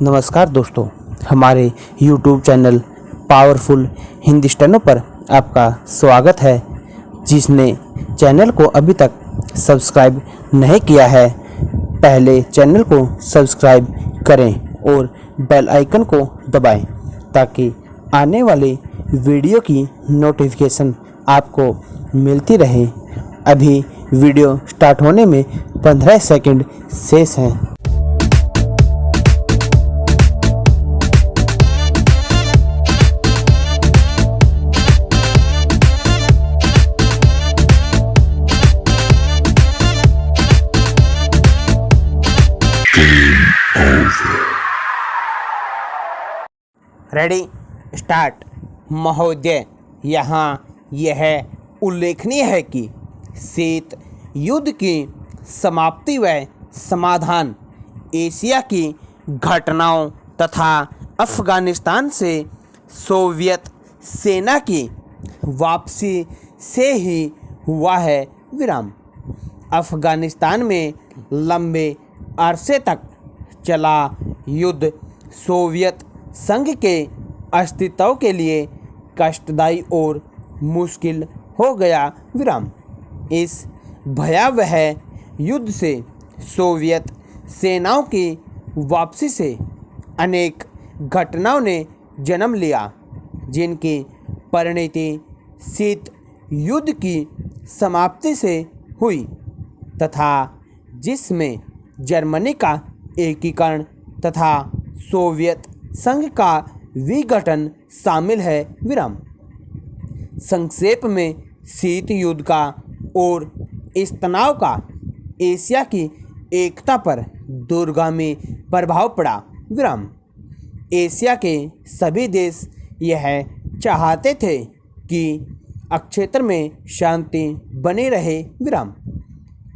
नमस्कार दोस्तों, हमारे YouTube चैनल पावरफुल हिंदुस्तानों पर आपका स्वागत है। जिसने चैनल को अभी तक सब्सक्राइब नहीं किया है, पहले चैनल को सब्सक्राइब करें और बेल आइकन को दबाएं ताकि आने वाले वीडियो की नोटिफिकेशन आपको मिलती रहे। अभी वीडियो स्टार्ट होने में 15 सेकंड शेष हैं। Ready start. महोदय, यहाँ यह उल्लेखनीय है कि शीत युद्ध की समाप्ति व समाधान एशिया की घटनाओं तथा अफ़गानिस्तान से सोवियत सेना की वापसी से ही हुआ है। विराम। अफ़गानिस्तान में लंबे अरसे तक चला युद्ध सोवियत संघ के अस्तित्व के लिए कष्टदायी और मुश्किल हो गया। विराम। इस भयावह युद्ध से सोवियत सेनाओं की वापसी से अनेक घटनाओं ने जन्म लिया, जिनकी परिणति शीत युद्ध की समाप्ति से हुई तथा जिसमें जर्मनी का एकीकरण तथा सोवियत संघ का विघटन शामिल है। विराम। संक्षेप में शीत युद्ध का और इस तनाव का एशिया की एकता पर दूरगामी प्रभाव पड़ा। विराम। एशिया के सभी देश यह चाहते थे कि क्षेत्र में शांति बनी रहे। विराम।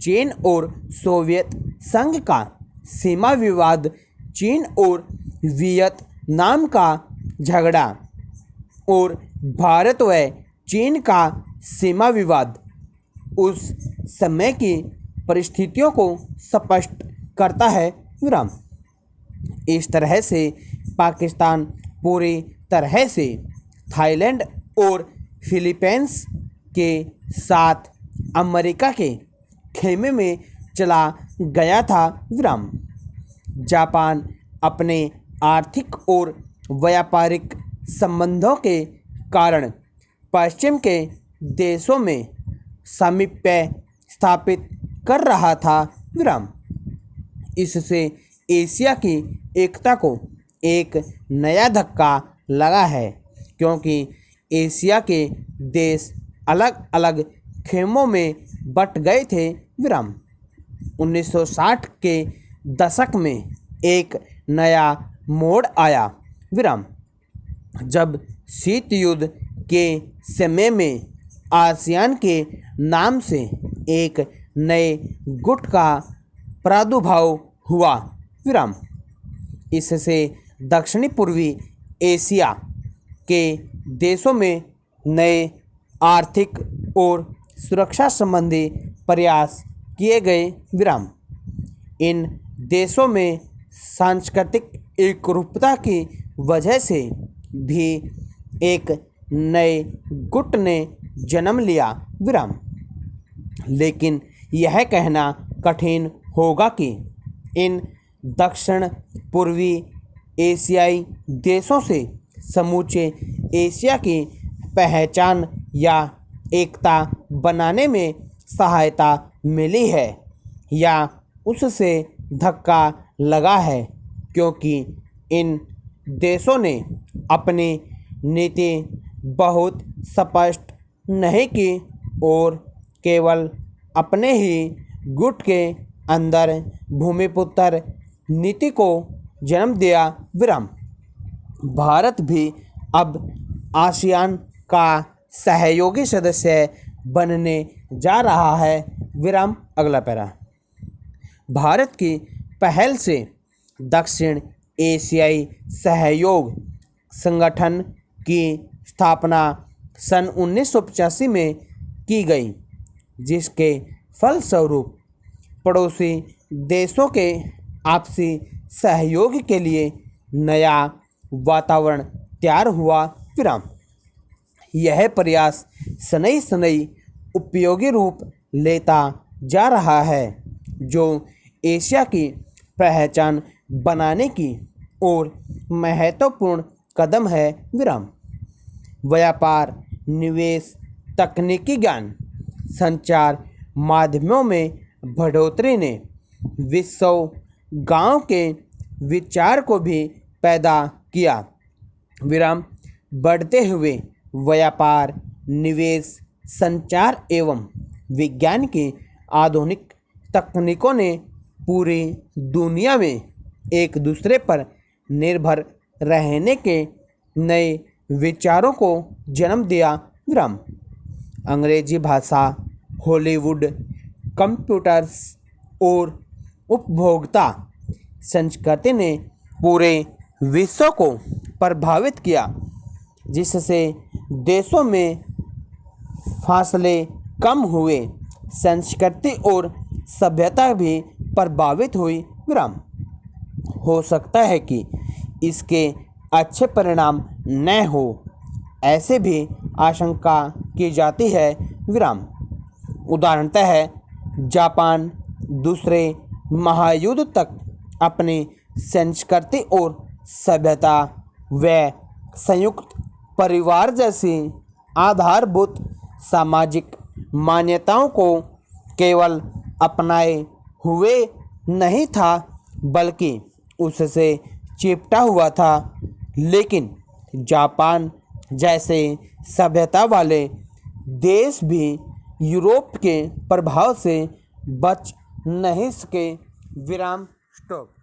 चीन और सोवियत संघ का सीमा विवाद, चीन और वियतनाम का झगड़ा और भारत व चीन का सीमा विवाद उस समय की परिस्थितियों को स्पष्ट करता है। विराम। इस तरह से पाकिस्तान पूरी तरह से थाईलैंड और फिलीपींस के साथ अमेरिका के खेमे में चला गया था। विराम। जापान अपने आर्थिक और व्यापारिक संबंधों के कारण पश्चिम के देशों में सामीप्य स्थापित कर रहा था। विराम। इससे एशिया की एकता को एक नया धक्का लगा है, क्योंकि एशिया के देश अलग अलग खेमों में बट गए थे। विराम। 1960 के दशक में एक नया मोड़ आया। विराम। जब शीत युद्ध के समय में आसियान के नाम से एक नए गुट का प्रादुर्भाव हुआ। विराम। इससे दक्षिणी पूर्वी एशिया के देशों में नए आर्थिक और सुरक्षा संबंधी प्रयास किए गए। विराम। इन देशों में सांस्कृतिक एकरूपता की वजह से भी एक नए गुट ने जन्म लिया। विराम। लेकिन यह कहना कठिन होगा कि इन दक्षिण पूर्वी एशियाई देशों से समूचे एशिया की पहचान या एकता बनाने में सहायता मिली है या उससे धक्का लगा है, क्योंकि इन देशों ने अपनी नीति बहुत स्पष्ट नहीं की और केवल अपने ही गुट के अंदर भूमिपुत्र नीति को जन्म दिया। विराम। भारत भी अब आसियान का सहयोगी सदस्य बनने जा रहा है। विराम। अगला पैरा। भारत की पहल से दक्षिण एशियाई सहयोग संगठन की स्थापना सन 1985 में की गई, जिसके फलस्वरूप पड़ोसी देशों के आपसी सहयोग के लिए नया वातावरण तैयार हुआ। विराम। यह प्रयास शनै शनै उपयोगी रूप लेता जा रहा है, जो एशिया की पहचान बनाने की ओर महत्वपूर्ण कदम है। विराम। व्यापार, निवेश, तकनीकी ज्ञान, संचार माध्यमों में बढ़ोतरी ने विश्व गांव के विचार को भी पैदा किया। विराम। बढ़ते हुए व्यापार, निवेश, संचार एवं विज्ञान की आधुनिक तकनीकों ने पूरी दुनिया में एक दूसरे पर निर्भर रहने के नए विचारों को जन्म दिया। विराम। अंग्रेजी भाषा, हॉलीवुड, कंप्यूटर्स और उपभोक्ता संस्कृति ने पूरे विश्व को प्रभावित किया, जिससे देशों में फासले कम हुए, संस्कृति और सभ्यता भी प्रभावित हुई। विराम। हो सकता है कि इसके अच्छे परिणाम न हो, ऐसे भी आशंका की जाती है। विराम। उदाहरणतः जापान दूसरे महायुद्ध तक अपनी संस्कृति और सभ्यता व संयुक्त परिवार जैसी आधारभूत सामाजिक मान्यताओं को केवल अपनाए हुए नहीं था, बल्कि उससे चिपटा हुआ था। लेकिन जापान जैसे सभ्यता वाले देश भी यूरोप के प्रभाव से बच नहीं सके। विराम। स्टॉप।